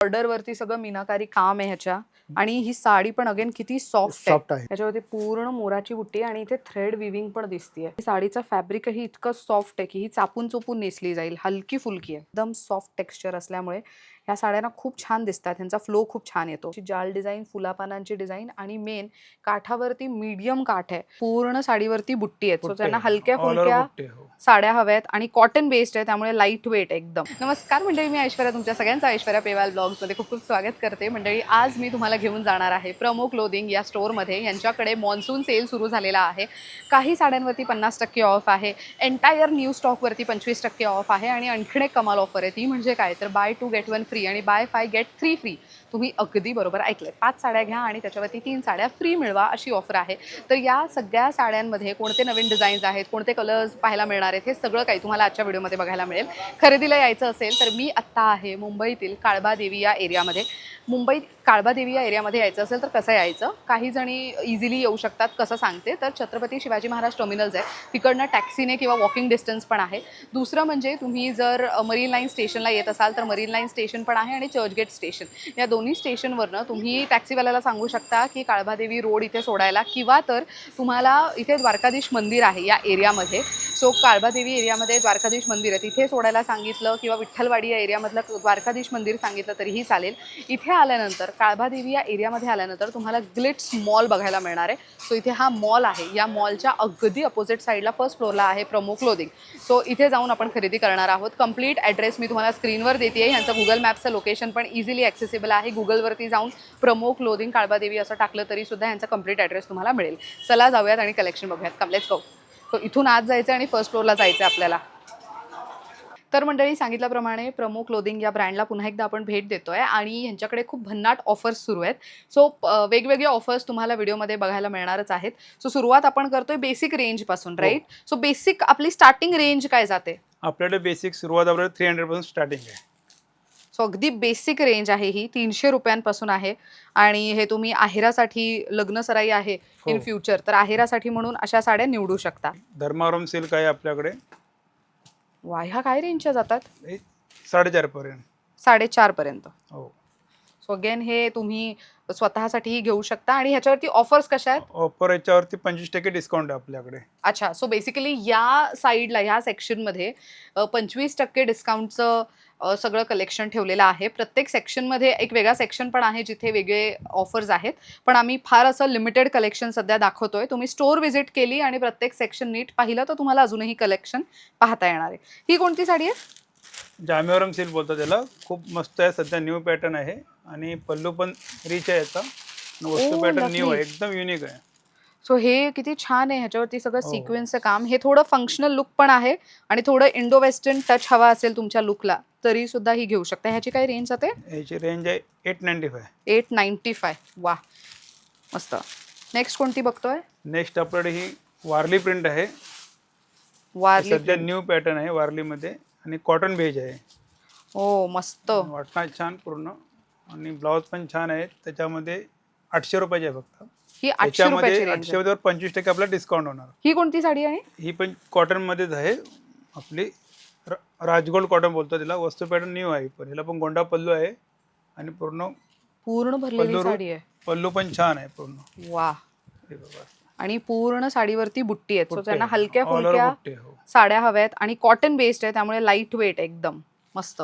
Border वरती सगळं मीनाकारी काम आहे ह्याच्या आणि ही साडी पण अगेन किती सॉफ्ट आहे. ह्याच्यावरती पूर्ण मोराची बुट्टी आणि इथे थ्रेड विविंग पण दिसतीये. साडीचं फॅब्रिकही इतकं सॉफ्ट आहे की ही चापून चोपून नेसली जाईल. हलकी फुलकी आहे, एकदम सॉफ्ट टेक्स्चर असल्यामुळे ह्या साड्यांना खूप छान दिसतात. ह्यांचा फ्लो खूप छान येतो. जाल डिझाईन, फुलापानांची डिझाईन आणि मेन काठावरती मीडियम काठ आहे. पूर्ण साडीवरती बुट्टी आहेत. सो त्यांना हलक्या फुलक्या साड्या हव्यात आणि कॉटन बेस्ड आहे, त्यामुळे लाईट वेट एकदम. नमस्कार मंडळी, मी ऐश्वर्या, तुमच्या सगळ्यांचं ऐश्वर्या पेवाल ब्लॉग्समध्ये खूप खूप स्वागत करते. मंडळी, आज मी तुम्हाला घेऊन जाणार आहे प्रमो क्लोथिंग या स्टोअरमध्ये. यांच्याकडे मॉन्सून सेल सुरू झालेला आहे. काही साड्यांवरती 50% ऑफ आहे. एंटायर न्यू स्टॉकवरती 25% ऑफ आहे. आणि आणखीन एक कमाल ऑफर आहे. ती म्हणजे काय तर बाय 2 गेट 1 फ्री आणि बाय 5 गेट 3 फ्री. तुम्ही अगदी बरोबर ऐकलंय. 5 साड्या घ्या आणि त्याच्यावरती 3 साड्या फ्री मिळवा, अशी ऑफर आहे. तर या सगळ्या साड्यांमध्ये कोणते नवीन डिझाईन्स आहेत, कोणते कलर्स पाहायला मिळणार आहेत, हे सगळं काही तुम्हाला आजच्या व्हिडिओमध्ये बघायला मिळेल. खरेदीला यायचं असेल तर मी आत्ता आहे मुंबईतील काळबादेवी या एरियामध्ये. मुंबईत काळबादेवी या एरियामध्ये यायचं असेल तर कसं यायचं, काही जणी इझिली येऊ शकतात, कसं सांगते. तर छत्रपती शिवाजी महाराज टर्मिनल्स आहे, तिकडनं टॅक्सीने किंवा वॉकिंग डिस्टन्स पण आहे. दुसरं म्हणजे तुम्ही जर मरीन लाईन स्टेशनला येत असाल तर मरीन लाईन स्टेशन पण आहे आणि चर्चगेट स्टेशन, या दोन्ही स्टेशनवरनं तुम्ही टॅक्सीवाल्याला सांगू शकता की काळबादेवी रोड इथे सोडायला, किंवा तर तुम्हाला इथे द्वारकाधीश मंदिर आहे या एरियामध्ये. सो काळबादेवी एरियामध्ये द्वारकाधीश मंदिर आहे, तिथे सोडायला सांगितलं, किंवा विठ्ठलवाडी या एरियामधलं द्वारकाधीश मंदिर सांगितलं तरीही चालेल. इथे आल्यानंतर काळबादेवी या एरियामध्ये आल्यानंतर तुम्हाला ग्लिट्स मॉल बघायला मिळणार आहे. सो इथे हा मॉल आहे, या मॉलच्या अगदी अपोजिट साईडला फर्स्ट फ्लोअरला आहे प्रमो क्लोथिंग. सो इथे जाऊन आपण खरेदी करणार आहोत. कंप्लीट ॲड्रेस मी तुम्हाला स्क्रीनवर देते आहे. ह्यांचं गुगल मॅपचं लोकेशन पण इझिली ॲक्सेसिबल आहे. गुगलवरती जाऊन प्रमो क्लोथिंग काळबादेवी असं टाकलं तरी सुद्धा ह्यांचा कंप्लीट ॲड्रेस तुम्हाला मिळेल. चला जाऊयात आणि कलेक्शन बघूयात. Come let's go. सो इथून आज जायचं आणि फर्स्ट फ्लोअरला जायचं आपल्याला. तर मंडळी, सांगितल्याप्रमाणे प्रमो क्लोथिंग या ब्रँडला पुन्हा एकदा आपण भेट देतोय आणि ह्यांच्याकडे खूप भन्नाट ऑफर्स सुरू आहेत. सो वेगवेगळे ऑफर्स तुम्हाला व्हिडिओमध्ये बघायला मिळणारच आहेत. सो सुरुवात आपण करतोय बेसिक रेंजपासून, राईट? सो बेसिक आपली स्टार्टिंग रेंज काय जाते? आपल्याकडे बेसिक सुरुवात आपल्याला 300 पासून स्टार्टिंग आहे. सो अगदी बेसिक रेंज आहे ही, 300 रुपयांपासून आहे. आणि हे तुम्ही आहेरासाठी, लग्नसराई आहे इन फ्युचर, तर आहेरासाठी म्हणून अशा साड्या निवडू शकता. धर्मावरम सिल्क आहे आपल्याकडे. वा, ह्या काय रेंजच्या जातात? 4.5 पर्यंत. 4.5 पर्यंत. हो. सो अगेन हे तुम्ही स्वतःसाठीही घेऊ शकता. आणि ह्याच्यावरती ऑफर्स कशा आहेत? ऑफर याच्यावरती 25% डिस्काउंट आहे आपल्याकडे. अच्छा, सो बेसिकली या साईडला, ह्या सेक्शनमध्ये 25% डिस्काउंटचं सगळं कलेक्शन ठेवलेलं आहे. प्रत्येक सेक्शनमध्ये एक वेगळा सेक्शन पण आहे जिथे वेगळे ऑफर्स आहेत, पण आम्ही फार असं लिमिटेड कलेक्शन सध्या दाखवतोय. तुम्ही स्टोअर व्हिजिट केली आणि प्रत्येक सेक्शन नीट पाहिलं तर तुम्हाला अजूनही कलेक्शन पाहता येणार आहे. ही कोणती साडी आहे? जामेवरम सिल्क बोलतात त्याला. खूप मस्त आहे, सध्या न्यू पॅटर्न आहे आणि पल्लू पण रिच आहे याचा. वस्तू पॅटर्न न्यू आहे, एकदम युनिक आहे. सो हे किती छान आहे. ह्याच्यावरती सगळं सिक्वेन्सचं काम. हे थोडं फंक्शनल लुक पण आहे आणि थोडं इंडो वेस्टर्न टच हवा असेल तुमच्या लुकला तरी सुद्धा ही घेऊ शकता. ह्याची काय रेंज जाते? याची रेंज आहे 895. 895. वा, मस्त. नेक्स्ट कोणती बघतोय? नेक्स्ट आपल्याकडे ही वारली प्रिंट आहे. वारली सध्या न्यू पॅटर्न आहे वारलीमध्ये आणि कॉटन बेज आहे. हो, मस्त वाटणार छान पूर्ण. आणि ब्लाउज पण छान आहे. त्याच्यामध्ये 800 रुपयाची आहे फक्त. ही 800 रुपयाची रेंज. 800 वर 25% आपल्याला डिस्काउंट होणार. ही कोणती साडी आहे? ही पण कॉटन मध्येच आहे आपली. राजगोल्ड कॉटन बोलतो तिला. वस्तू पॅटर्न न्यू आहे, पण हिला पण गोंडा पल्लू आहे आणि पूर्ण भरलेली साडी आहे. पल्लू पण छान आहे पूर्ण. वा. आणि पूर्ण साडीवरती बुट्टी आहेत. सो त्यांना हलक्या फुलक्या हो. साड्या हव्यात आणि कॉटन बेस्ड आहे, त्यामुळे लाईट वेट एकदम मस्त.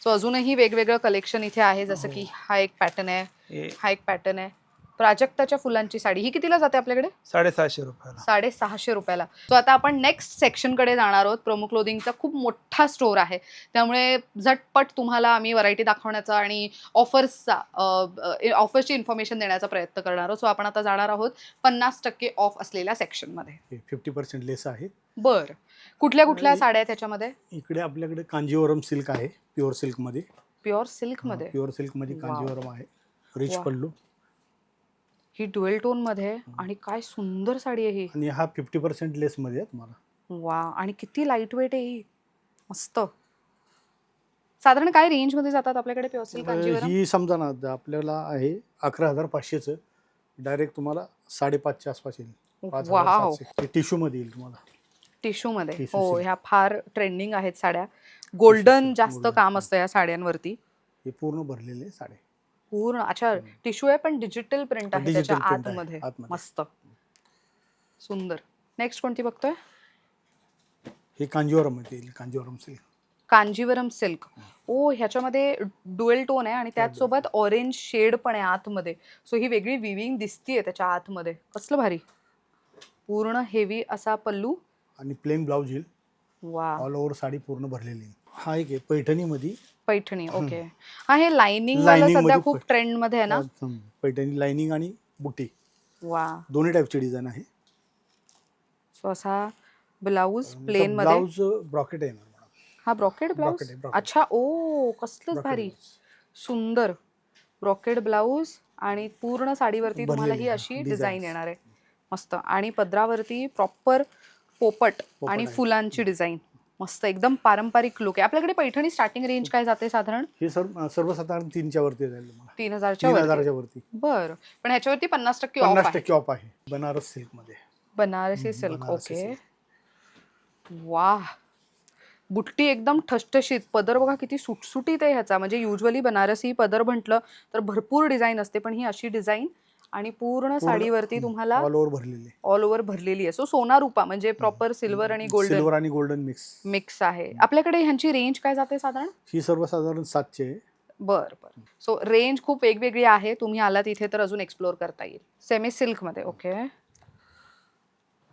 सो अजूनही वेगवेगळं कलेक्शन इथे आहे, जसं की हा एक पॅटर्न आहे, हा एक पॅटर्न आहे. प्राजक्ताच्या फुलांची साडी, ही कितीला जाते आपल्याकडे? 750 रुपयाला. 650 रुपयाला. सो आता आपण नेक्स्ट सेक्शनकडे जाणार आहोत. प्रोमो क्लोथिंगचा खूप मोठा स्टोअर आहे, त्यामुळे झटपट तुम्हाला आम्ही व्हरायटी दाखवण्याचा आणि ऑफर्सची इन्फॉर्मेशन देण्याचा प्रयत्न करणार आहोत. सो आपण आता जाणार आहोत 50% ऑफ असलेल्या सेक्शनमध्ये. 50% लेस आहे. बरं, कुठल्या कुठल्या साड्या आहेत त्याच्यामध्ये? इकडे आपल्याकडे कांजीवरम सिल्क आहे, प्युअर सिल्कमध्ये. प्युअर सिल्कमध्ये? प्युअर सिल्कमध्ये कांजीवरम आहे. रिच पल्लू. ही ड्युएल टोन मध्ये आणि काय सुंदर साडी आहे ही. आणि हा 50% लेस मध्ये आहे तुम्हाला. वा, आणि किती लाईट वेट आहे ही, मस्त. साधारण काय रेंज मध्ये जातात आपल्याकडे प्युअर सिल्क कांजीवरम? ही समजा ना आपल्याला आहे 11,500चं, डायरेक्ट तुम्हाला 5,500च्या आसपास येईल. 5,700 टिश्यू मध्ये येईल तुम्हाला. टिश्यू मध्ये? हो, ह्या फार ट्रेंडिंग आहेत साड्या. गोल्डन जास्त काम असतं या साड्यांवरती. हे पूर्ण भरलेले साडे. पूर्ण अच्छा टिश्यू आहे पण डिजिटल प्रिंट आहे Digital त्याच्या print आहे, आतमध्ये. आतमध्ये. मस्त सुंदर. नेक्स्ट कोणती बघतोय? हे कांजीवरम आहे, कांजीवरम सिल्क. कांजीवरम सिल्क. ओ ह्याच्यामध्ये डुएल टोन आहे आणि त्याचसोबत ऑरेंज शेड पण आहे आतमध्ये. सो ही वेगळी विविंग दिसतीये त्याच्या आतमध्ये. कसलं भारी. पूर्ण हेवी असा पल्लू आणि प्लेन ब्लाउज येईल. वा. ऑल ओव्हर साडी पूर्ण भरलेली आहे. हा एक आहे पैठणी मध्ये. पैठणी ओके. हा हे लाइनिंग वाला Lining सध्या मध्ये खूप ट्रेंड मध्ये आहे ना. पैठणी लाइनिंग आणि बुट्टी वा. दोन्ही टाईपची डिझाईन आहे. सो असा ब्लाऊज प्लेन मध्ये. ब्लाउज ब्रॉकेट आहे ना. हा ब्रॉकेड ब्लाऊज. Brocade आहे, brocade. अच्छा ओ कसलंच भारी. सुंदर ब्रॉकेड ब्लाऊज आणि पूर्ण साडीवरती तुम्हाला ही भरलेली, अशी designs. डिझाईन येणार आहे. मस्त. आणि पदरावरती प्रॉपर पोपट आणि आहे. फुलांची डिझाईन. मस्त एकदम पारंपरिक लुक आहे. आपल्याकडे पैठणी स्टार्टिंग रेंज काय जाते साधारण? हे सर्वसाधारण 3च्या वरती जाईल तुम्हाला. 3000च्या वरती. 3000च्या वरती. बर पण ह्याच्यावरती 50% ऑफ 50% ऑफ आहे. बनारस सिल्क मध्ये. Banarasi silk. Banarasi okay. silk. वाह. बुट्टी एकदम ठसठशीत. पदर बघा किती सुटसुटीत आहे ह्याचा. म्हणजे युजली बनारसी पदर म्हटलं तर भरपूर डिझाईन असते पण ही अशी डिझाईन आणि पूर्ण साडीवरती तुम्हाला ऑल ओव्हर भरलेली. ऑल ओव्हर भरलेली आहे. सो सोना रुपा म्हणजे प्रॉपर सिल्वर आणि गोल्डन सिल्वर आणि गोल्डन मिक्स आहे. आपल्याकडे ह्यांची रेंज काय जाते साधारण? ही सर्वसाधारण 7ची आहे. बर बर. सो रेंज खूप वेगवेगळी आहे. तुम्ही आलात इथे तर अजून एक्सप्लोर करता येईल. सेमी सिल्क मध्ये. ओके.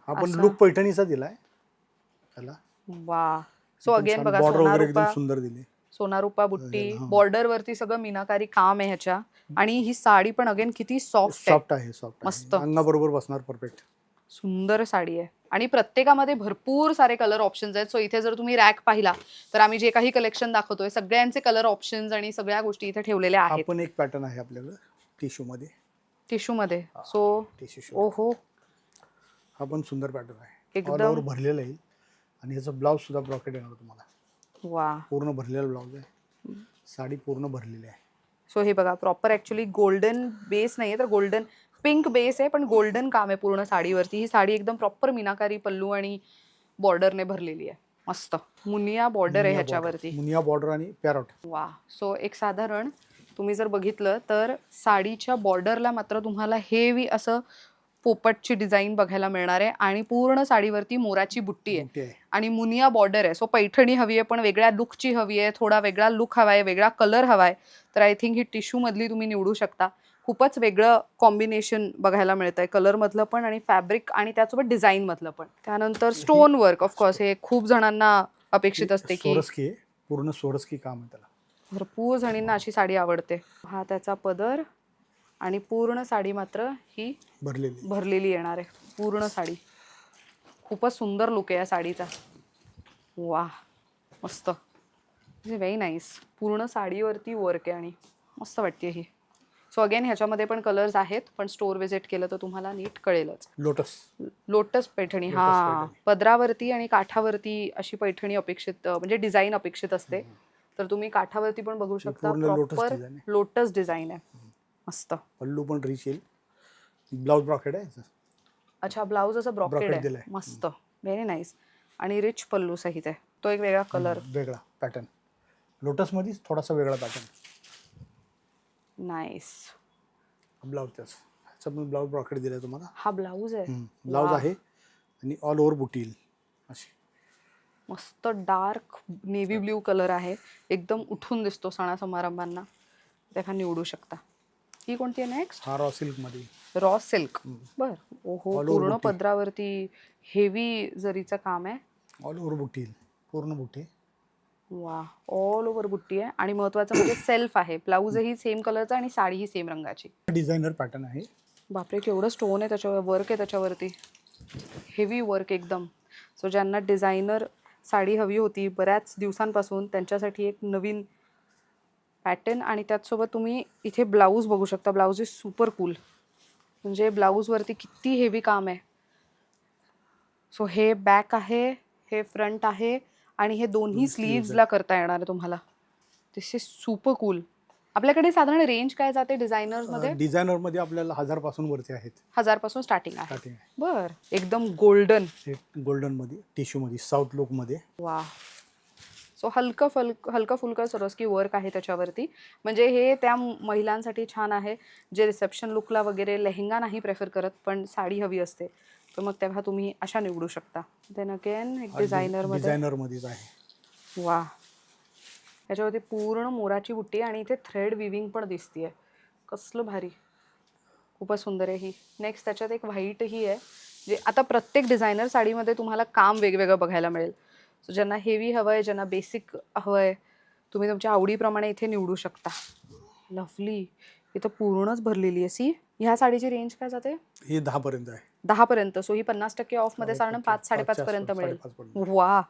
आपण असा. लुक पैठणीचा दिलाय त्याला. वा. सो अगेन बघा बॉर्डर सोना वगैरे एकदम रुपा. सुंदर दिली. सोना रुपा बुट्टी. हा. बॉर्डर वरती सगळं मीनाकारी काम आहे ह्याच्या. आणि ही साडी पण अगेन किती सॉफ्ट आहे. सॉफ्ट आहे, सॉफ्ट मस्त. अंगाबरोबर बसणार परफेक्ट. सुंदर साडी आहे आणि प्रत्येकामध्ये भरपूर सारे कलर ऑप्शन्स आहेत. सो इथे जर तुम्ही रॅक पाहिला तर आम्ही जे काही कलेक्शन दाखवतोय सगळ्यांचे कलर ऑप्शन्स आणि सगळ्या गोष्टी इथे ठेवलेल्या हा आहेत. पण एक पॅटर्न आहे आपल्याकडे टिश्यू मध्ये. टिश्यू मध्ये. So tissue. ओहो हा पण सुंदर पॅटर्न आहे. एकदम. ऑल ओव्हर भरलेला आहे आणि ह्याचा ब्लाउज सुद्धा ब्रॉकेट येणार तुम्हाला. वा. पूर्ण भरलेला ब्लाउज आहे. साडी पूर्ण भरलेली आहे. सो हे बघा प्रॉपर ऍक्च्युली गोल्डन बेस नाहीये तर गोल्डन पिंक बेस आहे पण गोल्डन काम आहे पूर्ण साडीवरती. ही साडी एकदम प्रॉपर मीनाकारी पल्लू आणि बॉर्डरने भरलेली आहे. मस्त. मुनिया बॉर्डर आहे ह्याच्यावरती. मुनिया बॉर्डर आणि पॅरॉट. वा. सो एक साधारण तुम्ही जर बघितलं तर साडीच्या बॉर्डरला मात्र तुम्हाला हेवी असं पोपटची डिझाईन बघायला मिळणार आहे आणि पूर्ण साडीवरती मोराची बुट्टी आहे आणि मुनिया बॉर्डर आहे. सो पैठणी हवी आहे पण वेगळ्या लुकची हवी आहे. थोडा वेगळा लुक हवाय, वेगळा कलर हवाय तर आय थिंक ही टिश्यू मधली तुम्ही निवडू शकता. खूपच वेगळं कॉम्बिनेशन बघायला मिळतंय कलर मधलं पण आणि फॅब्रिक आणि त्यासोबत डिझाईन मधलं पण. त्यानंतर स्टोन वर्क ऑफकोर्स हे खूप जणांना अपेक्षित असते की सोरस्की पूर्ण सोरस्की काम आहे त्याला. भरपूर जणींना अशी साडी आवडते. हा त्याचा पदर आणि पूर्ण साडी मात्र ही भरलेली येणार आहे. पूर्ण साडी खूपच सुंदर लुक आहे या साडीचा. वा मस्त. Very nice. पूर्ण साडीवरती वर्क आहे आणि मस्त वाटते ही. सो अगेन ह्याच्यामध्ये पण कलर्स आहेत पण स्टोर व्हिजिट केलं तर तुम्हाला नीट कळेलच. लोटस पैठणी. हा पदरावरती आणि काठावरती अशी पैठणी अपेक्षित म्हणजे डिझाईन अपेक्षित असते तर तुम्ही काठावरती पण बघू शकता. प्रॉपर लोटस डिझाईन आहे. मस्त. पल्लू पण रिच येईल. ब्लाउज ब्रॉकेट आहे. अच्छा ब्लाउज असं ब्रॉकेड आहे. मस्त. Very nice. आणि रिच पल्लू सहित आहे. तो एक वेगळा कलर वेगळा पॅटर्न. लोटस मध्ये थोडासा वेगळा पॅटर्न. नाईस. ब्लाउज त्याचा पण ब्लाउज ब्रॉकेट दिलाय तुम्हाला. हा ब्लाउज आहे. ब्लाउज आहे आणि ऑल ओव्हर बुटी येईल अशी. मस्त डार्क नेव्ही ब्ल्यू कलर आहे. एकदम उठून दिसतो सणा समारंभांना. त्या निवडू शकता. ही कोणती आहे नेक्स्ट? हा रॉ सिल्क मध्ये. Raw silk. बर. ओहो पूर्ण पदरावरती हेवी जरीचं काम आहे. ऑल ओव्हर बुटी येईल. पूर्ण बुटी. वा. ऑल ओव्हर बुट्टी आहे आणि महत्वाचं म्हणजे सेल्फ आहे. ब्लाऊजही सेम कलरचा आणि साडीही सेम रंगाची. डिझायनर पॅटर्न आहे. बापरे केवढं स्टोन आहे त्याच्यावर. वर्क आहे त्याच्यावरती. हेवी वर्क एकदम. सो ज्यांना डिझायनर साडी हवी होती बऱ्याच दिवसांपासून त्यांच्यासाठी एक नवीन पॅटर्न आणि त्याचसोबत तुम्ही इथे ब्लाऊज बघू शकता. Blouse is super cool. म्हणजे ब्लाऊजवरती किती हेवी काम आहे. सो हे बॅक आहे, हे फ्रंट आहे आणि हे दोन्ही स्लीव्सला करता येणार आहे तुम्हाला. दिस इज सुपर कूल. आपल्याकडे साधारण रेंज काय जाते डिझायनर मध्ये? डिझायनर मध्ये आपल्याला 1000 पासून वरती आहेत. 1000 पासून स्टार्टिंग आहे. बर. एकदम गोल्डन. गोल्डन मध्ये टिश्यू मध्ये साऊथ लुक मध्ये. वा. सो हलका फुलका सरस्की वर्क आहे त्याच्यावरती. म्हणजे हे त्या महिलांसाठी छान आहे जे रिसेप्शन लुकला वगैरे लेहंगा नाही प्रेफर करत पण साडी हवी असते, तर मग तेव्हा तुम्ही अशा निवडू शकता. देन अगेन एक डिझायनर मध्येच आहे. वा, याच्यावरती पूर्ण मोराची बुट्टी आणि इथे थ्रेड विविंग पण दिसतीये. कसलं भारी, खूपच सुंदर आहे ही. नेक्स्ट त्याच्यात एक व्हाईट ही आहे, जे आता प्रत्येक डिझायनर साडीमध्ये तुम्हाला काम वेगवेगळं बघायला मिळेल. सो ज्यांना हेवी हवं आहे, ज्यांना बेसिक हवं आहे, तुम्ही तुमच्या आवडीप्रमाणे इथे निवडू शकता. लवली, इथं पूर्णच भरलेली आहे. सी, ह्या साडीची रेंज काय जाते? ही 10 पर्यंत आहे. 10 पर्यंत. सो ही 50% ऑफमध्ये साधारण 5-5.5 पर्यंत मिळेल. 5.5 पर्यंत. वा.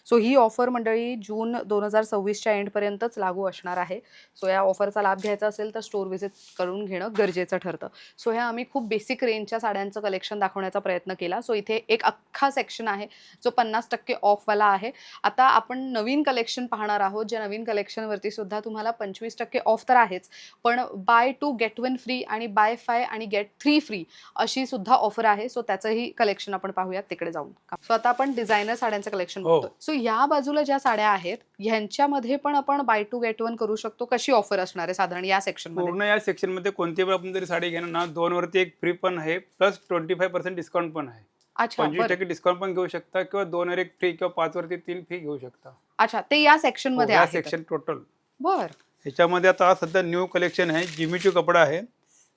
सो ही ऑफर मंडळी जून 2026च्या एंडपर्यंतच लागू असणार आहे. सो या ऑफरचा लाभ घ्यायचा असेल तर स्टोर व्हिजिट करून घेणं गरजेचं ठरतं. सो ह्या आम्ही खूप बेसिक रेंजच्या साड्यांचं कलेक्शन दाखवण्याचा प्रयत्न केला. सो इथे एक अख्खा सेक्शन आहे जो 50% ऑफवाला आहे. आता आपण नवीन कलेक्शन पाहणार आहोत, ज्या नवीन कलेक्शनवरती सुद्धा तुम्हाला 25% ऑफ तर आहेच, पण बाय 2 गेट 1 फ्री आणि बाय 5 आणि गेट 3 फ्री अशी सुद्धा ऑफर आहे. सो त्याचंही कलेक्शन आपण पाहूयात तिकडे जाऊन. सो आता आपण डिझायनर साड्यांचं कलेक्शन बघतोय. सो या बाजूला ज्या साड्या आहेत ह्यांच्यामध्ये पण आपण बाय 2 गेट 1 करू शकतो. कशी ऑफर असणार आहे साधारण या सेक्शन मध्ये? पूर्ण या सेक्शन मध्ये कोणती पण आपण जरी साडी घेणार ना, 2 वरती 1 फ्री पण आहे, प्लस 25% डिस्काउंट पण आहे. अच्छा, 25% डिस्काउंट पण घेऊ शकता किंवा 2 वर 1 फ्री किंवा 5 वरती 3 फ्री घेऊ शकता. अच्छा, ते या सेक्शन मध्ये या आहे. Section total. बर. ह्याच्यामध्ये आता सध्या न्यू कलेक्शन आहे, जिमीचू कपडा आहे,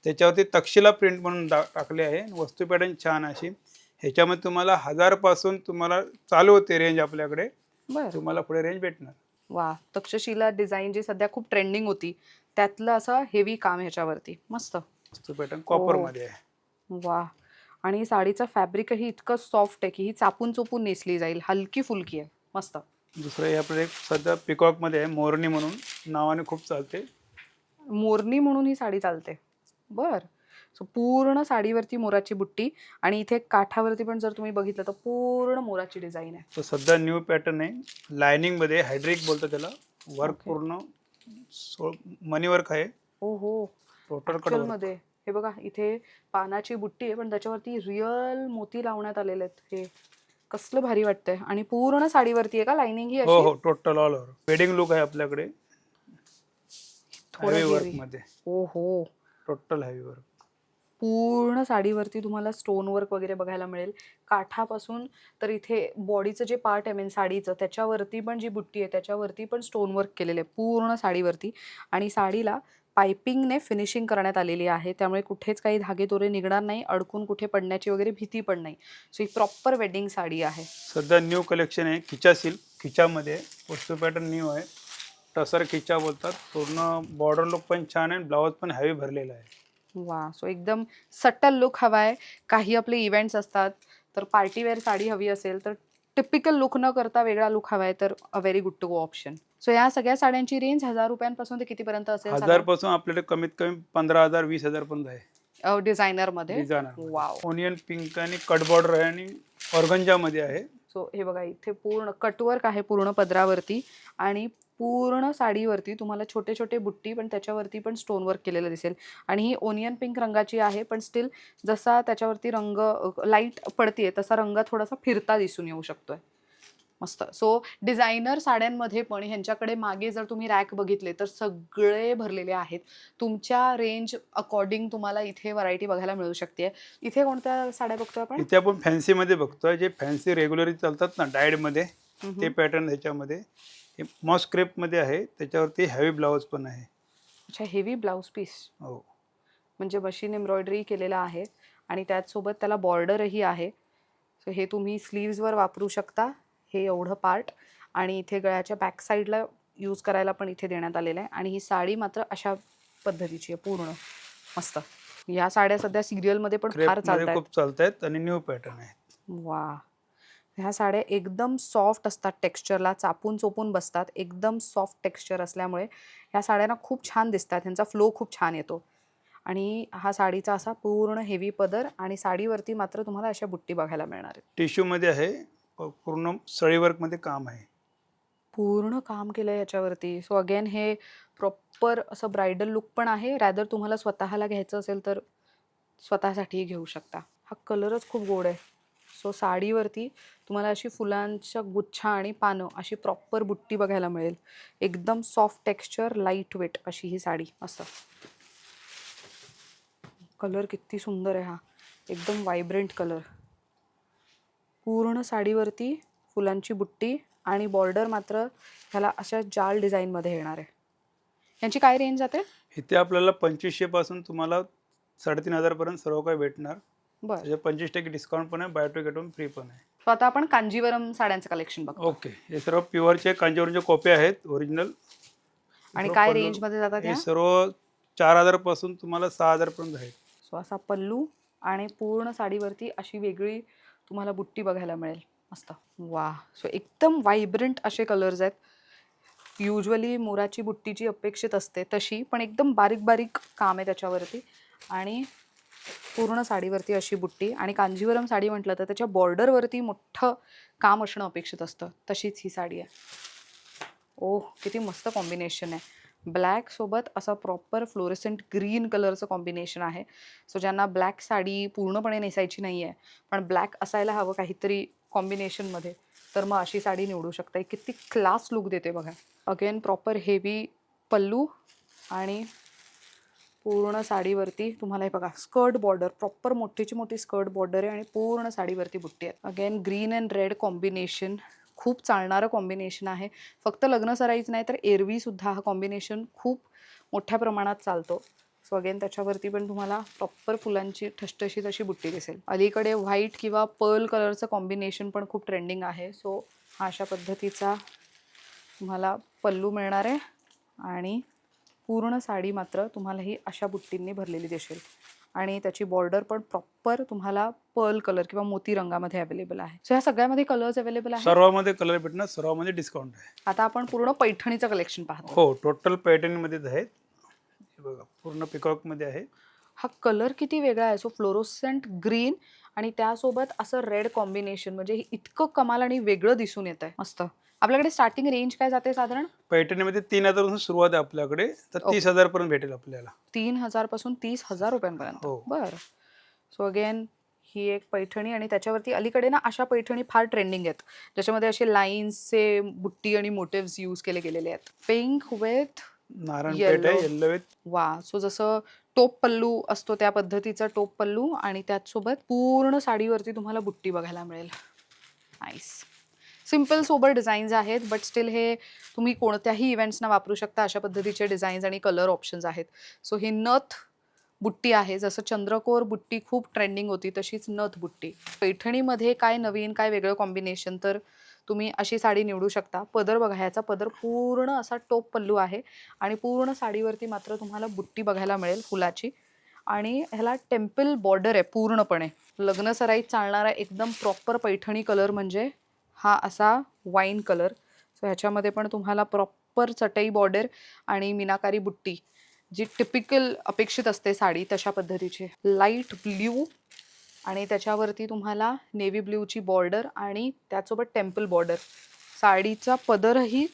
त्याच्यावरती तक्षशिला प्रिंट म्हणून टाकले आहे. वस्तू पॅटर्न छान अशी. ह्याच्यामध्ये तुम्हाला 1000 पासून तुम्हाला चालू होते रेंज आपल्याकडे, तुम्हाला पुढे रेंज भेटणार. वा, तक्षशिला डिझाईन जी सध्या खूप ट्रेंडिंग होती त्यातलं असं हेवी काम ह्याच्यावरती. मस्त. वस्तू पॅटर्न कॉपर मध्ये आहे. वा, आणि साडीचं फॅब्रिकही इतकं सॉफ्ट आहे की ही चापून चोपून नेसली जाईल. हलकी फुलकी आहे. मस्त. दुसरं याकडे एक सध्या पिकॉक मध्ये आहे, मोरनी म्हणून नावाने खूप चालते. मोरनी म्हणून ही साडी चालते. बर. सो पूर्ण साडीवरती मोराची बुट्टी आणि इथे काठावरती पण जर तुम्ही बघितलं तर पूर्ण मोराची डिझाईन आहे. तो सध्या न्यू पॅटर्न आहे, लाइनिंग मध्ये हायड्रिक बोलतात त्याला. वर्क पूर्ण मनी वर्क आहे. ओहो. टोटल ऍक्च्युअल मध्ये हे बघा, इथे पानाची बुट्टी आहे पण त्याच्यावरती रिअल मोती लावण्यात आलेले आहेत. हे कसलं भारी वाटतंय. आणि पूर्ण साडीवरती आहे का लाइनिंग ही हो अशी? हो, total all over wedding look आहे आपल्याकडे. हेवी वर्क मध्ये. ओहो. Total heavy work. पूर्ण साडीवरती तुम्हाला स्टोन वर्क वगैरे बघायला मिळेल. काठापासून तर इथे बॉडीचं जे पार्ट आहे साडीचं त्याच्यावरती पण जी बुट्टी आहे त्याच्यावरती पण स्टोन वर्क केलेलं आहे पूर्ण साडीवरती. आणि साडीला पायपिंगने फिनिशिंग करण्यात आलेली आहे, त्यामुळे कुठेच काही धागेदोरे निघणार नाही, अडकून कुठे पडण्याची वगैरे भीती पण नाही. सो ही प्रॉपर वेडिंग साडी आहे. सध्या न्यू कलेक्शन आहे, खिचा सिल्क. खिच्यामध्ये वस्तू पॅटर्न न्यू आहे, टसर खिचा बोलतात. पूर्ण बॉर्डर लुक पण छान आहे, ब्लाउज पण हेवी भरलेला आहे. वा. सो एकदम सटल लुक हवा आहे. काही आपले इव्हेंट्स असतात तर पार्टीवेअर साडी हवी असेल तर टिपिकल लुक न करता वेगळा लुक हवा आहे तर a very good to go option. So या सगळ्या साड्यांची रेंज 1000 रुपयांपासून ते कितीपर्यंत असेल? 1000 पासून आपल्याकडे कमीत कमी 15,000 20,000 पर्यंत आहे डिझायनर मध्ये. डिझायनर. ओनियन पिंक आणि कट बॉर्डर आहे आणि ऑर्गंजा मध्ये आहे. सो हे बघा, इथे पूर्ण कटवर्क आहे पूर्ण पदरावरती आणि पूर्ण साडीवरती तुम्हाला छोटे छोटे बुट्टी पण त्याच्यावरती पण स्टोन वर्क केलेलं दिसेल. आणि ही ओनियन पिंक रंगाची आहे पण स्टील जसा त्याच्यावरती रंग लाईट पडतीये तसा रंग थोडासा फिरता दिसून येऊ शकतोय. मस्त. सो डिझायनर साड्यांमध्ये पण ह्यांच्याकडे मागे जर तुम्ही रॅक बघितले तर सगळे भरलेले आहेत. तुमच्या रेंज अकॉर्डिंग तुम्हाला इथे व्हरायटी बघायला मिळू शकते. इथे कोणत्या साड्या बघतोय आपण? इथे आपण फॅन्सी मध्ये बघतोय, जे फॅन्सी रेग्युलरली चालतात ना डायड मध्ये, ते पॅटर्न ह्याच्यामध्ये. हे मॉस क्रेप मध्ये आहे, त्याच्यावरती हेवी ब्लाउज पण आहे. अच्छा, हेवी ब्लाउज पीस. हो, म्हणजे मशीन एम्ब्रॉयडरी केलेला आहे आणि त्याचसोबत त्याला बॉर्डरही आहे. सो हे तुम्ही स्लीव्सवर वापरू शकता हे एवढं पार्ट. आणि इथे गळ्याच्या बॅक साईडला यूज करायला पण इथे देण्यात आलेलं आहे. आणि ही साडी मात्र अशा पद्धतीची आहे पूर्ण. मस्त. या साड्या सध्या सिरियलमध्ये पण फार चालतात. खूप चालतात आणि न्यू पॅटर्न आहे. वा. ह्या साड्या एकदम सॉफ्ट असतात टेक्स्चरला, चापून चोपून बसतात. एकदम सॉफ्ट टेक्स्चर असल्यामुळे ह्या साड्यांना खूप छान दिसतात, ह्यांचा फ्लो खूप छान येतो. आणि हा साडीचा असा पूर्ण हेवी पदर आणि साडीवरती मात्र तुम्हाला अशा बुट्टी बघायला मिळणार आहेत. टिश्यू मध्ये आहे, पूर्ण सळी वर्क मध्ये काम आहे. पूर्ण काम केलं आहे याच्यावरती. सो अगेन हे प्रॉपर असं ब्रायडल लुक पण आहे. रॅदर तुम्हाला स्वतःला घ्यायचं असेल तर स्वतःसाठीही घेऊ शकता. हा कलरच खूप गोड आहे. सो साडीवरती तुम्हाला अशी फुलांच्या गुच्छा आणि पानं अशी प्रॉपर बुट्टी बघायला मिळेल. एकदम सॉफ्ट टेक्स्चर, लाईट वेट अशी ही साडी. असं कलर किती सुंदर आहे हा, एकदम व्हायब्रंट कलर. पूर्ण साडीवरती फुलांची बुट्टी आणि बॉर्डर मात्र ह्याला अशा जाल डिझाईनमध्ये येणार आहे. यांची काय रेंज जाते? इथे आपल्याला 2500 पासून तुम्हाला 3500 पर्यंत सर्व काही भेटणार. बरं. त्याचे 25% डिस्काउंट पण आहे, buy two get one free पण आहे. सो आता आपण कांजीवरम साड्यांचं कलेक्शन बघतो. ओके, हे सर्व प्युअरचे कांजीवरमचे कॉपी आहेत ओरिजिनल. आणि काय रेंजमध्ये जातात हे ह्या? सर्व 4000 पासून तुम्हाला 6000 पर्यंत आहेत. सो असा पल्लू आणि पूर्ण साडीवरती अशी वेगळी तुम्हाला बुट्टी बघायला मिळेल. मस्त. वा. सो एकदम व्हायब्रंट असे कलर्स आहेत. युजली मोराची बुट्टी जी अपेक्षित असते तशी, पण एकदम बारीक बारीक काम आहे त्याच्यावरती. आणि पूर्ण साडीवरती अशी बुट्टी. आणि कांजीवरम साडी म्हटलं तर त्याच्या बॉर्डरवरती मोठं काम असणं अपेक्षित असतं, तशीच ही साडी आहे. ओह, किती मस्त कॉम्बिनेशन आहे. ब्लॅक सोबत असा प्रॉपर फ्लोरेसेंट ग्रीन कलरचं कॉम्बिनेशन आहे. सो ज्यांना ब्लॅक साडी पूर्णपणे नेसायची नाही आहे, पण ब्लॅक असायला हवं काहीतरी कॉम्बिनेशनमध्ये, तर मग अशी साडी निवडू शकता. किती क्लास लुक देते बघा. अगेन प्रॉपर हेवी पल्लू आणि पूर्ण साडीवरती तुम्हाला हे बघा स्कर्ट बॉर्डर, प्रॉपर मोठीची मोठी स्कर्ट बॉर्डर आहे आणि पूर्ण साडीवरती बुट्टी आहे. Again green and red combination, खूप चालणारं कॉम्बिनेशन आहे. फक्त लग्न सराईच नाही तर एरवीसुद्धा हा कॉम्बिनेशन खूप मोठ्या प्रमाणात चालतो. सो अगेन त्याच्यावरती पण तुम्हाला प्रॉपर फुलांची ठसठशीत अशी बुट्टी दिसेल. अलीकडे व्हाईट किंवा पर्ल कलरचं कॉम्बिनेशन पण खूप ट्रेंडिंग आहे. सो हा अशा पद्धतीचा तुम्हाला पल्लू मिळणार आहे आणि पूर्ण साडी मात्र तुम्हाला ही अशा बुट्टींनी भरलेली दिसेल. आणि त्याची बॉर्डर पण प्रॉपर तुम्हाला पर्ल कलर किंवा मोती रंगामध्ये अवेलेबल आहे. सो ह्या सगळ्यामध्ये कलर्स अवेलेबल आहेत. सर्वांमध्ये कलर भेटणार, सर्वांमध्ये डिस्काउंट आहे. आता आपण पूर्ण पैठणीचं कलेक्शन पाहतो. हो, टोटल पॅटर्नमध्येच आहेत. हे बघा पूर्ण पिकॉकमध्ये आहे. हा कलर किती वेगळा आहे. सो फ्लोरोसेंट ग्रीन आणि त्यासोबत असं रेड कॉम्बिनेशन, म्हणजे इतकं कमाल आणि वेगळं दिसून येत आहे. मस्त. आपल्याकडे स्टार्टिंग रेंज काय जाते साधारण? पैठणीमध्ये 3000 पासून सुरुवात आहे आपल्याकडे, तर 30,000 पर्यंत भेटेल आपल्याला. 3000 पासून 30,000 रुपयांपर्यंत. हो. बरं. सो अगेन ही एक पैठणी आणि त्याच्यावरती अलीकडे ना अशा पैठणी फार ट्रेंडिंग आहेत ज्याच्यामध्ये असे लाईन्सचे बुट्टी आणि मोटिव्स यूज केले गेलेले आहेत. पिंक विथ नारायणपेठ आहे, येल्लो विथ. वा. सो जसं टोप पल्लू असतो त्या पद्धतीचा टोप पल्लू आणि त्याचसोबत पूर्ण साडीवरती तुम्हाला बुट्टी बघायला मिळेल. नाईस. सिम्पल सोबर डिझाईन्स आहेत, बट स्टील हे तुम्ही कोणत्याही इव्हेंट्सना वापरू शकता. अशा पद्धतीचे डिझाईन्स आणि कलर ऑप्शन्स आहेत. सो ही नथ बुट्टी आहे. जसं चंद्रकोर बुट्टी खूप ट्रेंडिंग होती तशीच नथ बुट्टी. पैठणीमध्ये काय नवीन, काय वेगळं कॉम्बिनेशन, तर तुम्ही अशी साडी निवडू शकता. पदर बघा, ह्याचा पदर पूर्ण असा टोप पल्लू आहे आणि पूर्ण साडीवरती मात्र तुम्हाला बुट्टी बघायला मिळेल फुलाची. आणि ह्याला टेम्पल बॉर्डर आहे पूर्णपणे. लग्न सराईत चालणारा एकदम प्रॉपर पैठणी कलर म्हणजे हा असा वाईन कलर. सो ह्याच्यामध्ये पण तुम्हाला प्रॉपर चटई बॉर्डर आणि मीनाकारी बुट्टी, जी टिपिकल अपेक्षित असते साडी तशा पद्धतीची. लाईट ब्ल्यू आणि त्याच्यावरती तुम्हाला नेव्ही ब्ल्यूची बॉर्डर आणि त्यासोबत टेम्पल बॉर्डर. साडीचा पदरही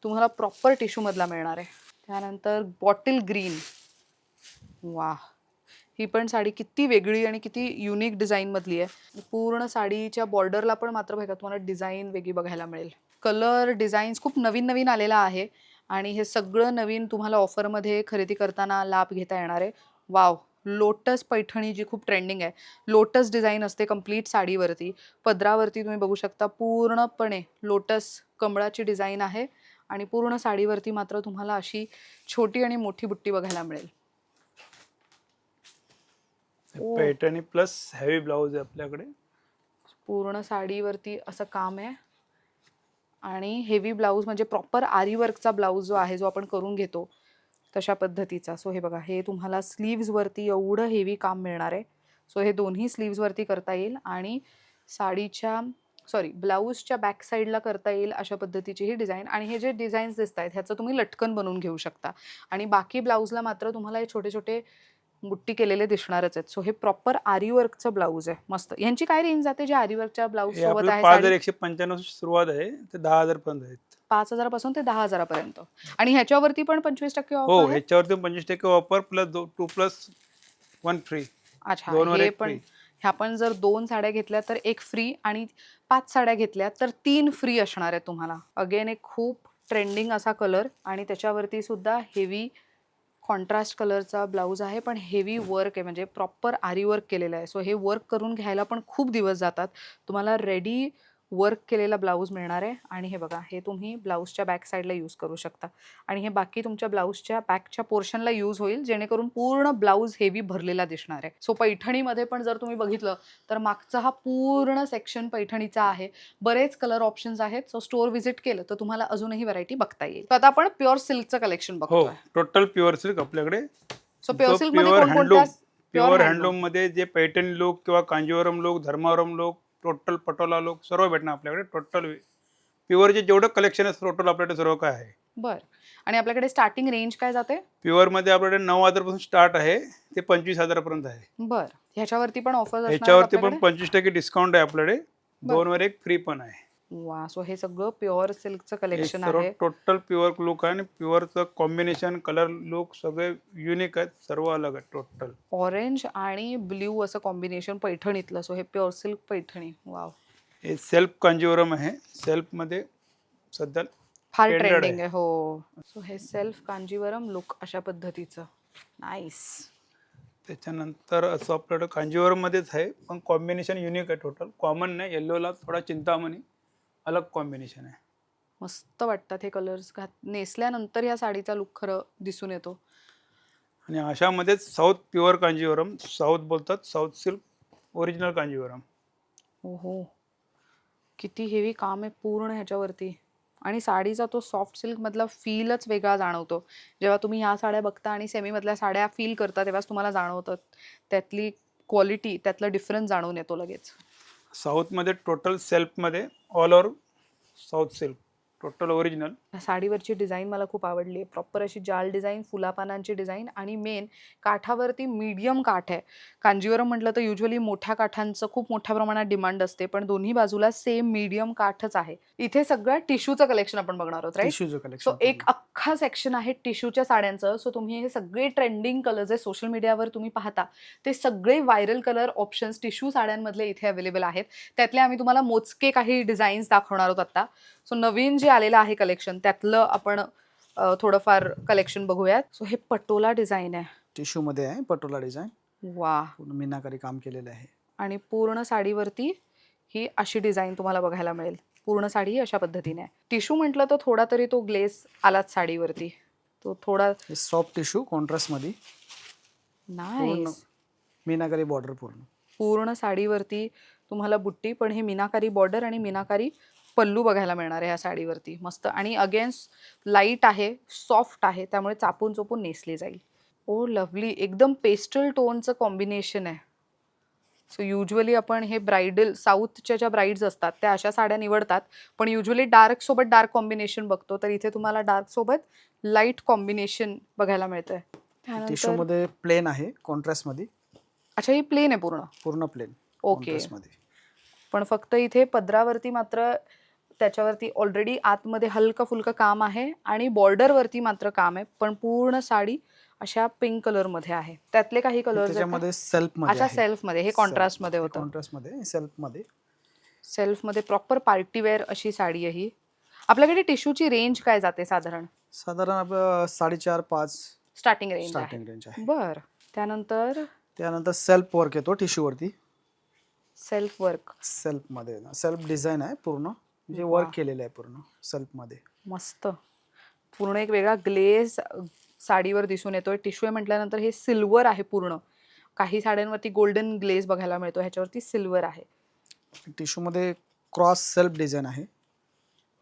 तुम्हाला प्रॉपर टिश्यूमधला मिळणार आहे. त्यानंतर बॉटल ग्रीन. वा. ही पण साडी किती वेगळी आणि किती युनिक डिझाईनमधली आहे. पूर्ण साडीच्या बॉर्डरला पण मात्र बघा तुम्हाला डिझाईन वेगळी बघायला मिळेल. कलर डिझाईन्स खूप नवीन नवीन आलेला आहे आणि हे सगळं नवीन तुम्हाला ऑफरमध्ये खरेदी करताना लाभ घेता येणार आहे. वाव. लोटस पैठणी जी खूप ट्रेंडिंग आहे. लोटस डिझाईन असते कंप्लीट साडीवरती. पदरावरती तुम्ही बघू शकता पूर्णपणे लोटस कमळाची डिझाईन आहे आणि पूर्ण साडीवरती मात्र तुम्हाला अशी छोटी आणि मोठी बुट्टी बघायला मिळेल. पैठणी प्लस हेवी ब्लाऊज आहे आपल्याकडे. पूर्ण साडीवरती असं काम आहे आणि हेवी ब्लाऊज म्हणजे प्रॉपर आरी वर्कचा ब्लाऊज जो आहे, जो आपण करून घेतो तशा पद्धतीचा. सो हे बघा, हे तुम्हाला स्लीव्सवरती एवढं हेवी काम मिळणार आहे. सो हे दोन्ही स्लीव्सवरती करता येईल आणि साडीच्या ब्लाऊजच्या बॅक साईडला करता येईल अशा पद्धतीची ही डिझाईन. आणि हे जे डिझाईन्स दिसत आहेत ह्याचं तुम्ही लटकन बनवून घेऊ शकता आणि बाकी ब्लाऊजला मात्र तुम्हाला हे छोटे छोटे बुट्टी केलेले दिसणारच आहेत. सो हे प्रॉपर आरी वर्कचं ब्लाऊज आहे. मस्त. यांची काय रेंज जाते जे आरी वर्कच्या ब्लाऊज सोबत आहे? 5195 सुरुवात आहे ते 10,000 पर्यंत आहेत. 5000 पासून ते 10,000 पर्यंत. आणि ह्याच्यावरती पण 25% हो, ऑफर आहे. ह्याच्यावरती 25% ऑफर प्लस 2+1 फ्री. अच्छा. दोनवर हे एक पण free. ह्या पण जर 2 साड्या घेतल्या तर 1 फ्री आणि 5 साड्या घेतल्या तर 3 फ्री असणार आहे तुम्हाला. अगेन एक खूप ट्रेंडिंग असा कलर आणि त्याच्यावरती सुद्धा हेवी कॉन्ट्रास्ट कलरचा ब्लाऊज आहे, पण हेवी वर्क आहे, म्हणजे प्रॉपर आरी वर्क केलेलं आहे. सो हे वर्क करून घ्यायला पण खूप दिवस जातात. तुम्हाला रेडी वर्क केलेला ब्लाऊज मिळणार आहे आणि हे बघा, हे तुम्ही ब्लाऊजच्या बॅक साईडला यूज करू शकता आणि हे बाकी तुमच्या ब्लाऊजच्या बॅकच्या पोर्शनला यूज होईल, जेणेकरून पूर्ण ब्लाऊज हेवी भरलेला दिसणार आहे. सो पैठणीमध्ये पण जर तुम्ही बघितलं तर मागचा हा पूर्ण सेक्शन पैठणीचा आहे. बरेच कलर ऑप्शन्स आहेत. सो स्टोअर व्हिजिट केलं तर तुम्हाला अजूनही व्हरायटी बघता येईल. तर आता आपण प्युअर सिल्कचं कलेक्शन हो, बघतोय. टोटल प्युअर सिल्क आपल्याकडे. सो प्युअर जो सिल्क मध्ये प्युअर कोणकोणत्या? प्युअर हँडलूम मध्ये जे पैठणी लुक किंवा Kanjeevaram look, Dharmavaram look, total Patola look सर्व भेटणार आपल्याकडे. टोटल प्युअरचे जेवढं कलेक्शन आहे टोटल आपल्याकडे सर्व काय आहे. बर. आणि आपल्याकडे स्टार्टिंग रेंज काय जाते? प्युअर मध्ये आपल्याकडे 9,000 पासून स्टार्ट आहे ते 25,000 पर्यंत आहे. बर. ह्याच्यावरती पण ऑफर्स असणार आहेत ह्याच्यावरती पण आपल्याकडे? 25% डिस्काउंट आहे आपल्याकडे. 2 वर 1 फ्री पण आहे. वा. सो हे सगळं प्युअर सिल्कचं हे कलेक्शन सर्व आहे. टोटल प्युअर लुक आहे आणि प्युअरचं कॉम्बिनेशन कलर लुक सगळे युनिक आहेत, सर्व अलग आहेत टोटल. ऑरेंज आणि ब्ल्यू असं कॉम्बिनेशन पैठणीतलं. सो हे प्युअर सिल्क पैठणी. वाव. हे सेल्फ कांजीवरम आहे. सेल्फ मध्ये सध्या फार Trended ट्रेंडिंग आहे. आहे. हो. सो हे सेल्फ कांजीवरम लुक अशा पद्धतीचं. नाईस. त्याच्यानंतर असं आपल्याकडे कांजीवरम मध्येच आहे, पण कॉम्बिनेशन युनिक आहे टोटल. कॉमन नाही, येल्लोला थोडा चिंतामणी अलग कॉम्बिनेशन आहे. मस्त वाटतात हे कलर्स. नेसल्यानंतर या साडीचा लुक खरं दिसून येतो. आणि अशामध्येच साऊथ प्युअर कांजीवरम, साऊथ बोलतात, साऊथ सिल्क ओरिजिनल कांजीवरम. ओहो. किती हेवी काम आहे पूर्ण ह्याच्यावरती आणि साडीचा तो सॉफ्ट सिल्क मधला फीलच वेगळा जाणवतो. जेव्हा तुम्ही ह्या साड्या बघता आणि सेमी मधल्या साड्या फील करता तेव्हाच तुम्हाला जाणवतं त्यातली क्वालिटी, त्यातला डिफरन्स जाणून येतो लगेच. साऊथमध्ये टोटल सेल्फमध्ये all over south silk total original. ह्या साडीवरची डिझाईन मला खूप आवडली आहे. प्रॉपर अशी जाल डिझाईन, फुलापानांची डिझाईन आणि मेन काठावरती मीडियम काठ आहे. कांजीवरम म्हटलं तर युजली मोठ्या काठांचं खूप मोठ्या प्रमाणात डिमांड असते, पण दोन्ही बाजूला सेम मीडियम काठच आहे. इथे सगळं टिश्यूचं कलेक्शन आपण बघणार आहोत, राईट? टिश्यूचं so collection. एक अख्खा सेक्शन आहे टिश्यूच्या साड्यांचं. सो तुम्ही हे सगळे ट्रेंडिंग कलर्स आहे सोशल मीडियावर तुम्ही पाहता ते सगळे व्हायरल कलर ऑप्शन्स टिश्यू साड्यांमधले इथे अवेलेबल आहेत. त्यातले आम्ही तुम्हाला मोजके काही डिझाईन्स दाखवणार आहोत आता. सो नवीन जे आलेलं आहे कलेक्शन त्यातलं आपण थोडंफार कलेक्शन बघूयात. सो हे पटोला डिझाईन आहे. टिश्यू मध्ये आहे पटोला डिझाईन. वा. पूर्ण मीनाकारी काम केलेलं आहे आणि पूर्ण साडीवरती ही अशी डिझाईन तुम्हाला बघायला मिळेल. पूर्ण साडी ही अशा पद्धतीने आहे. टिश्यू म्हटलं तर थोडा तरी तो ग्लेस आलाच साडीवरती. तो थोडा हे सॉफ्ट टिश्यू कॉन्ट्रास्ट मध्ये नाईस. मीनाकारी बॉर्डर पूर्ण. पूर्ण साडीवरती तुम्हाला बुट्टी, पण हे मीनाकारी बॉर्डर आणि मीनाकारी पल्लू बघायला मिळणार आहे ह्या साडीवरती. मस्त. आणि अगेन्स्ट लाईट आहे, सॉफ्ट आहे, त्यामुळे चापून चोपून नेसली जाईल. Oh lovely. एकदम पेस्टल टोनचं कॉम्बिनेशन आहे. सो युजली आपण हे ब्रायडल साऊथच्या ज्या ब्राईड्स असतात त्या अशा साड्या निवडतात, पण युजली डार्क सोबत डार्क कॉम्बिनेशन बघतो, तर इथे तुम्हाला डार्क सोबत लाईट कॉम्बिनेशन बघायला मिळतंय. टिश्यू त्यानंतर मध्ये प्लेन आहे कॉन्ट्रास्ट मध्ये. अच्छा, ही प्लेन आहे पूर्ण. पूर्ण प्लेन ओके. कॉन्ट्रास्ट मध्ये. पण फक्त इथे पदरावरती मात्र त्याच्यावरती ऑलरेडी आतमध्ये हलकं फुलकं काम आहे आणि बॉर्डरवरती मात्र काम आहे, पण पूर्ण साडी अशा पिंक कलर मध्ये आहे. त्यातले काही कलर्स त्याच्यामध्ये सेल्फ मध्ये अच्छा आहे. सेल्फ मध्ये. हे कॉन्ट्रास्ट मध्ये होतं. कॉन्ट्रास्ट मध्ये सेल्फ मध्ये. सेल्फ मध्ये प्रॉपर पार्टी वेअर अशी साडी आहे ही. आपल्याकडे टिश्यूची रेंज काय जाते साधारण? साधारण आपलं 4.5-5 स्टार्टिंग रेंज आहे. स्टार्टिंग रेंज आहे. बर. त्यानंतर सेल्फ वर्क येतो टिश्यू वरती. Self work. सेल्फ मध्ये सेल्फ डिझाईन आहे पूर्ण, म्हणजे वा. वर्क केलेलं आहे पूर्ण सेल्फ मध्ये. मस्त. पूर्ण एक वेगळा ग्लेज साडीवर दिसून येतोय. टिश्यू म्हटल्यानंतर हे सिल्वर आहे पूर्ण. काही साड्यांवरती गोल्डन ग्लेज बघायला मिळतो, ह्याच्यावरती सिल्वर आहे. टिश्यू मध्ये क्रॉस सेल्फ डिझाईन आहे.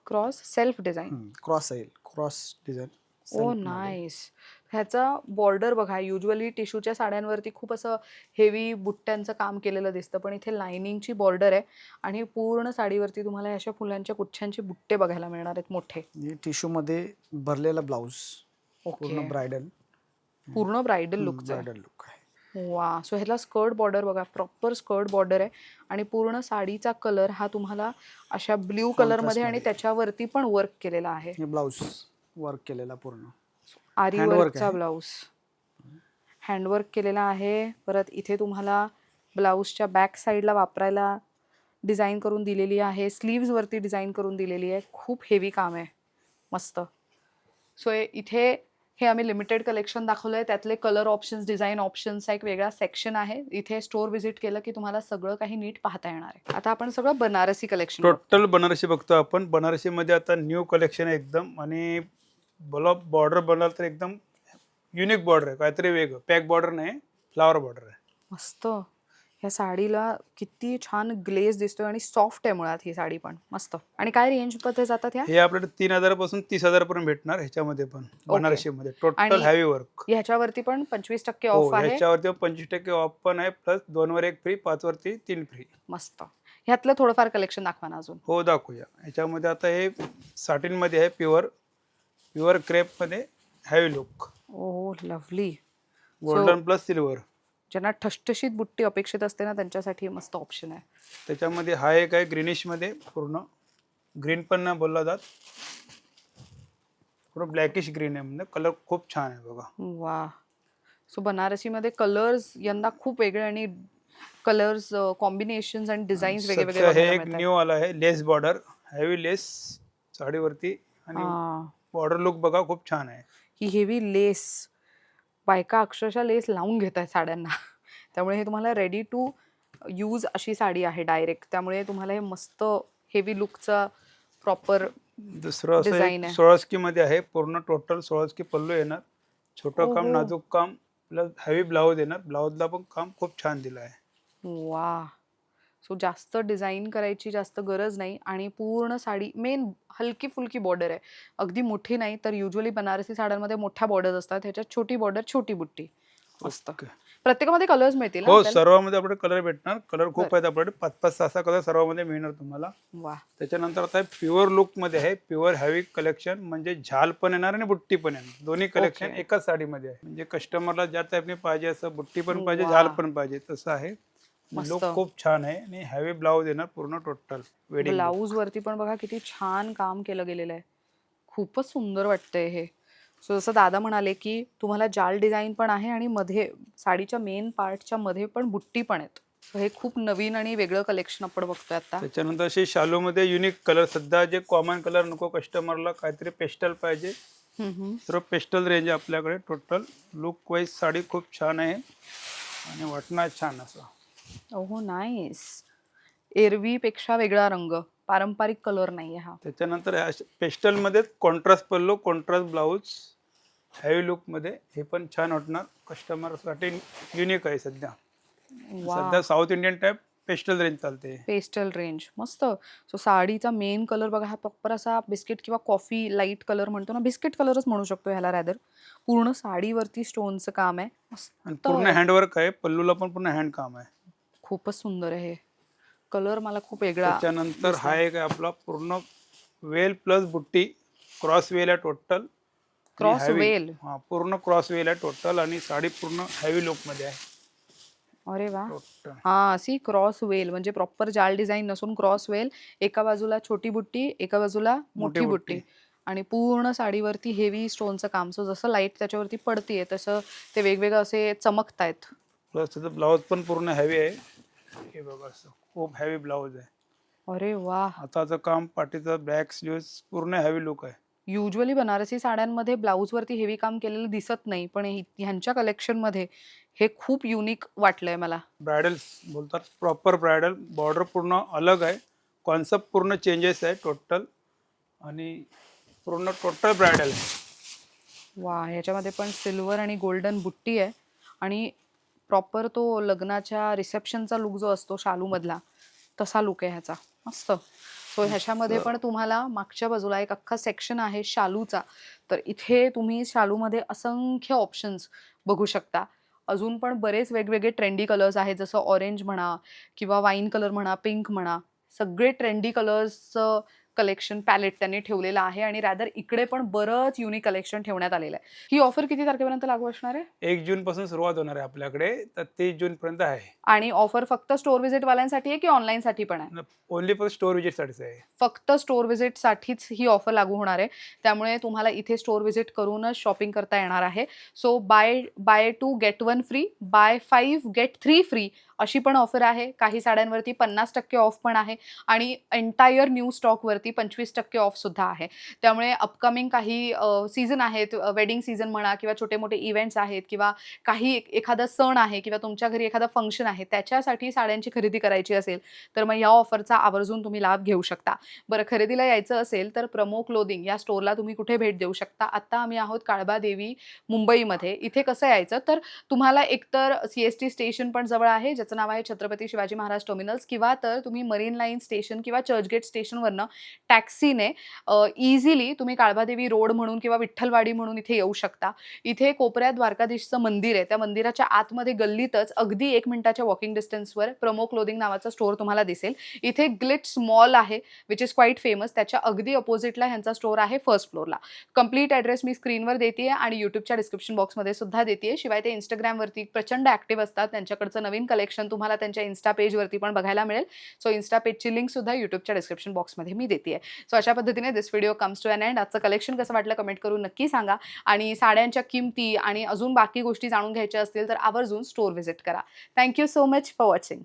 Cross self design. क्रॉस येईल, क्रॉस डिझाईन. ओ नाईस. ह्याचा बॉर्डर बघा. युजली टिश्यूच्या साड्यांवरती खूप असं हेवी बुट्ट्यांचं काम केलेलं दिसतं, पण इथे लाइनिंगची बॉर्डर आहे आणि पूर्ण साडीवरती तुम्हाला अशा फुलांच्या गुच्छांचे बुट्टे बघायला मिळणार आहेत मोठे. टिश्यू मध्ये भरलेला ब्लाउज. ओके. पूर्ण ब्रायडल. पूर्ण ब्रायडल लुकचं. ब्रायडल लुक आहे. वा. सो ह्याला स्कर्ट बॉर्डर बघा. प्रॉपर स्कर्ट बॉर्डर आहे आणि पूर्ण साडीचा कलर हा तुम्हाला अशा ब्ल्यू कलर मध्ये आणि त्याच्यावरती पण वर्क केलेला आहे. हे ब्लाउज वर्क केलेला पूर्ण. आरी वर्कचा ब्लाऊज हँडवर्क केलेला आहे. परत इथे तुम्हाला ब्लाऊजच्या बॅक साईडला वापरायला डिझाईन करून दिलेली आहे, स्लीव्ज वरती डिझाईन करून दिलेली आहे. खूप हेवी काम आहे, मस्त. सो इथे हे आम्ही लिमिटेड कलेक्शन दाखवलंय, त्यातले कलर ऑप्शन्स, डिझाईन ऑप्शन्सचा एक वेगळा सेक्शन आहे. इथे स्टोर व्हिजिट केलं की तुम्हाला सगळं काही नीट पाहता येणार आहे. आता आपण सगळं बनारसी कलेक्शन टोटल बनारसी बघतो आपण. बनारसीमध्ये आता न्यू कलेक्शन आहे एकदम, आणि बॉर्डर बनवलं तर एकदम युनिक बॉर्डर आहे, काहीतरी वेगळं. पॅक बॉर्डर नाही, फ्लावर बॉर्डर आहे. मस्त. ह्या साडीला किती छान ग्लेज दिसतोय आणि सॉफ्ट आहे मुळात ही साडी पण, मस्त. आणि काय रेंज मध्ये जातात ह्या? हे आपल्याला 3,000 पासून 30,000 पर्यंत भेटणार ह्याच्यामध्ये पण, बनारसीमध्ये. Total heavy work. ह्याच्यावरती पण 25% हो, ऑफ आहे. ह्याच्यावरती 25% ऑफ पण आहे, प्लस 2 वर 1 फ्री, 5 वरती 3 फ्री. मस्त. ह्यातलं थोडंफार कलेक्शन दाखवा ना अजून. हो, दाखवूया. ह्याच्यामध्ये आता हे साटिन मध्ये आहे, प्युअर क्रेप मध्ये heavy look, oh lovely. Golden plus silver. ज्यांना ठसठशीत बुट्टी अपेक्षित असते ना, त्यांच्यासाठी मस्त ऑप्शन आहे. त्याच्यामध्ये हा एक आहे ग्रीनिश मध्ये, पूर्ण ग्रीन पण नाही बोलला जात, पूर्ण ब्लॅकिश ग्रीन आहे. म्हणजे कलर खूप छान आहे बघा. वा. सो बनारसीमध्ये कलर्स यंदा खूप वेगळे, आणि कलर्स कॉम्बिनेशन्स आणि डिझाईन्स वेगळे सध्या हे वेगळे एक न्यू आला आहे, लेस बॉर्डर, हॅवी लेस साडीवरती, आणि बॉर्डर लुक बघा खूप छान आहे. ही हेवी लेस, बायका अक्षरशः लेस लावून घेत आहेत साड्यांना. त्यामुळे हे तुम्हाला रेडी टू यूज अशी साडी आहे डायरेक्ट. त्यामुळे तुम्हाला हे मस्त हेवी लुकचा प्रॉपर दुसरं असं डिझाईन एक आहे. 16 मध्ये आहे, पूर्ण टोटल 16 पल्लू येणार, छोटं काम, ओहो. नाजूक काम, प्लस हॅवी ब्लाऊज येणार. ब्लाऊजला पण काम खूप छान दिलं आहे. वा. सो जास्त डिझाईन करायची जास्त गरज नाही, आणि पूर्ण साडी मेन हलकी फुलकी बॉर्डर आहे, अगदी मोठी नाही. तर युजली बनारसी साड्यांमध्ये मोठ्या बॉर्डर्स असतात, ह्याच्यात छोटी बॉर्डर, छोटी बुट्टी. मस्त. ओके. प्रत्येकामध्ये कलर्स मिळतील ना हो, आपल्याला? सर्वांमध्ये आपल्याकडे कलर भेटणार. कलर खूप बरं. आहेत आपल्याकडे, 5-5, 6-6 कलर सर्वांमध्ये मिळणार तुम्हाला. वा. त्याच्यानंतर आता प्युअर लुक मध्ये आहे, प्युअर हॅवी कलेक्शन, म्हणजे झाल पण येणार आणि बुट्टी पण येणार. दोन्ही कलेक्शन ओके. एकाच साडीमध्ये आहे. म्हणजे कस्टमरला ज्या टाईपने पाहिजे, असं बुट्टी पण पाहिजे, वा. झाल पण पाहिजे, तसं आहे. मस्त. लुक खूप छान आहे, आणि हॅवी ब्लाऊज येणार, पूर्ण टोटल वेडिंग. ब्लाऊज वरती पण बघा किती छान काम केलं गेलेलं आहे, खूपच सुंदर वाटतंय हे. सो जसं दादा म्हणाले की तुम्हाला जाल डिझाईन पण आहे, आणि मध्ये साडीच्या मेन पार्टच्या मध्ये पण बुट्टी पण आहेत. So हे खूप नवीन आणि वेगळं कलेक्शन आपण बघतोय आता. त्याच्यानंतर असे शालू मध्ये युनिक कलर, सध्या जे कॉमन कलर नको कस्टमरला, काहीतरी पेस्टल पाहिजे. सर्व पेस्टल रेंज आहे आपल्याकडे. टोटल लुक वाईज साडी खूप छान आहे, आणि वाटणार छान असं. ओहो नाईस. एरवी पेक्षा वेगळा रंग, पारंपरिक कलर नाहीये हा. त्याच्यानंतर पेस्टल मध्ये कॉन्ट्रास्ट पल्लू, कॉन्ट्रास्ट ब्लाऊज, हॅवी लुक मध्ये, हे पण छान वाटणार कस्टमरसाठी. युनिक आहे सध्या. सध्या south Indian type pastel range चालते. पेस्टल रेंज मस्त. सो साडीचा मेन कलर बघा, हा प्रॉपर असा बिस्किट किंवा कॉफी लाईट कलर म्हणतो ना, बिस्किट कलरच म्हणू शकतो ह्याला रॅदर. पूर्ण साडीवरती स्टोनचं काम आहे, आणि पूर्ण हँडवर्क आहे, पल्लूला पण पूर्ण हँड काम आहे. खूपच सुंदर आहे हे कलर, मला खूप वेगळा. त्याच्यानंतर हा एक आहे आपला पूर्ण वेल प्लस बुट्टी, क्रॉस वेल आहे टोटल. क्रॉस वेल. हा, पूर्ण क्रॉस वेल आहे टोटल, आणि साडी पूर्ण हॅवी लुक मध्ये आहे. अरे वा. टोटल हा सी क्रॉस वेल म्हणजे प्रॉपर जाल डिझाईन नसून क्रॉस वेल, एका बाजूला छोटी बुट्टी, एका बाजूला मोठी बुट्टी, आणि पूर्ण साडीवरती हेवी स्टोनचं काम. सो जसं लाईट त्याच्यावरती पडतीये तसं ते वेगवेगळं असे चमकतायत. प्लस त्याचं ब्लाऊज पण पूर्ण हॅवी आहे. हे बघा, असं खूप हॅवी ब्लाऊज आहे. अरे वा. हाताचं काम, पाठीचं ब्लॅक स्लीव्स, पूर्ण हॅवी लुक आहे. युजली बनारसी साड्यांमध्ये ब्लाऊज वरती हेवी काम केलेलं दिसत नाही, पण ह्यांच्या कलेक्शन मध्ये हे खूप युनिक वाटलंय मला. ब्रायडल बोलतात, प्रॉपर ब्रायडल. बॉर्डर पूर्ण अलग आहे, कॉन्सेप्ट पूर्ण चेंजेस आहे टोटल, आणि पूर्ण टोटल ब्रायडल आहे. वा. ह्याच्यामध्ये पण सिल्वर आणि गोल्डन बुट्टी आहे, आणि प्रॉपर तो लग्नाच्या रिसेप्शनचा लुक जो असतो शालू मधला, तसा लुक आहे ह्याचा. मस्त. सो ह्याच्यामध्ये पण तुम्हाला मागच्या बाजूला एक अख्खा सेक्शन आहे शालूचा. तर इथे तुम्ही शालूमध्ये असंख्य ऑप्शन्स बघू शकता. अजून पण बरेच वेगवेगळे ट्रेंडी कलर्स आहेत, जसं ऑरेंज म्हणा किंवा वाईन कलर म्हणा, पिंक म्हणा, सगळे ट्रेंडी कलर्सचं कलेक्शन पॅलेट त्यांनी ठेवलेलं आहे आणि रॅदर इकडे पण बरंच युनिक कलेक्शन ठेवण्यात आलेलं आहे. ही ऑफर किती तारखेपर्यंत लागू असणार आहे? 1 जून पासून सुरुवात होणार आहे आपल्याकडे, तर 30 जून पर्यंत आहे. आणि ऑफर फक्त स्टोर व्हिजिट वाल्यांसाठी आहे की ऑनलाईन साठी पण आहे? ओनली फॉर स्टोर व्हिजिटसाठीच आहे. फक्त स्टोर व्हिजिट साठीच ही ऑफर लागू होणार आहे. त्यामुळे तुम्हाला इथे स्टोर व्हिजिट करूनच शॉपिंग करता येणार आहे. So buy 2 get 1 free, buy 5 get 3 free अशी पण ऑफर आहे. काही साड्यांवरती 50% ऑफ पण आहे आणि एंटायर न्यू स्टॉकवरती 25% ऑफ सुद्धा आहे. त्यामुळे अपकमिंग काही सीझन आहेत, वेडिंग सीझन म्हणा किंवा छोटे मोठे इव्हेंट्स आहेत किंवा काही एखादा सण आहे किंवा तुमच्या घरी एखादा फंक्शन आहे, त्याच्यासाठी साड्यांची खरेदी करायची असेल तर मग या ऑफरचा आवर्जून तुम्ही लाभ घेऊ शकता. बरं, खरेदीला यायचं असेल तर प्रमो क्लोदिंग या स्टोअरला तुम्ही कुठे भेट देऊ शकता? आत्ता आम्ही आहोत काळबादेवी मुंबईमध्ये. इथे कसं यायचं तर तुम्हाला एकतर CST स्टेशन पण जवळ आहे, ज्याचं नाव आहे छत्रपती शिवाजी महाराज टर्मिनल्स, किंवा तर तुम्ही मरीन लाईन स्टेशन किंवा चर्चगेट स्टेशनवरनं टॅक्सीने इझिली तुम्ही काळबादेवी रोड म्हणून किंवा विठ्ठलवाडी म्हणून इथे येऊ शकता. इथे कोपऱ्यात द्वारकाधीशचं मंदिर आहे. त्या मंदिराच्या आतमध्ये गल्लीतच अगदी 1 मिनिटाच्या वॉकिंग डिस्टन्सवर प्रमो क्लोदिंग नावाचा स्टोअर तुम्हाला दिसेल. इथे ग्लिट्स मॉल आहे विच इज क्वाईट फेमस. त्याच्या अगदी अपोजिटला ह्यांचा स्टोअर आहे फर्स्ट फ्लोअरला. कंप्लीट ॲड्रेस मी स्क्रीनवर देते आणि यूट्यूबच्या डिस्क्रिप्शन बॉक्समध्ये सुद्धा देते. शिवाय ते इंस्टाग्रामवरती प्रचंड ॲक्टिव्ह असतात. त्यांच्याकडचं नवीन कलेक्शन तुम्हाला त्यांच्या इन्स्टा पेजवरती पण बघायला मिळेल. सो इन्स्टा पेजची लिंक सुद्धा यूट्यूबच्या डिस्क्रिप्शन बॉक्समध्ये मी देते. सो अशा पद्धतीने this video comes to an end. आजचं कलेक्शन कसं वाटलं कमेंट करून नक्की सांगा आणि साड्यांच्या किमती आणि अजून बाकी गोष्टी जाणून घ्यायच्या असतील तर आवर्जून स्टोअर व्हिजिट करा. Thank you so much for watching.